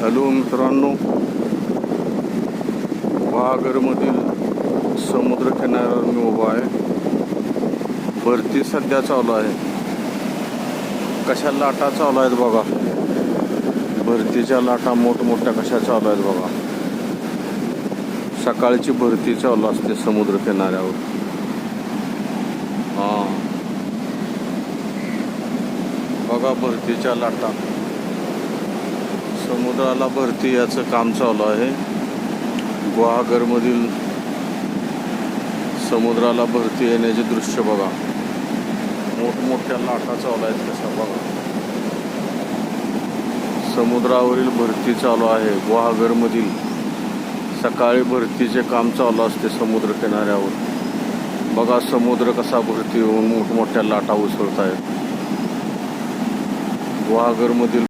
Hello मित्रांनो, गुहागरमधील समुद्र किनाऱ्यावर मी उभा आहे. भरती सध्या चालू आहे. कशा लाटा चालू आहेत बघा. भरतीच्या लाटा मोठमोठ्या कशा चालू आहेत बघा. सकाळची भरती चालू असते समुद्र किनाऱ्यावर. बघा भरतीच्या लाटा. समुद्राला भरती याचं काम चालू आहे. गुहागरमधील समुद्राला भरती येण्याचे दृश्य बघा. मोठमोठ्या लाटा चालू आहेत कशा बघा. समुद्रावरील भरती चालू आहे. गुहागरमधील सकाळी भरतीचे काम चालू असते समुद्र किनाऱ्यावर. बघा समुद्र कसा भरती होऊन मोठमोठ्या लाटा उसळत आहेत. गुहागरमधील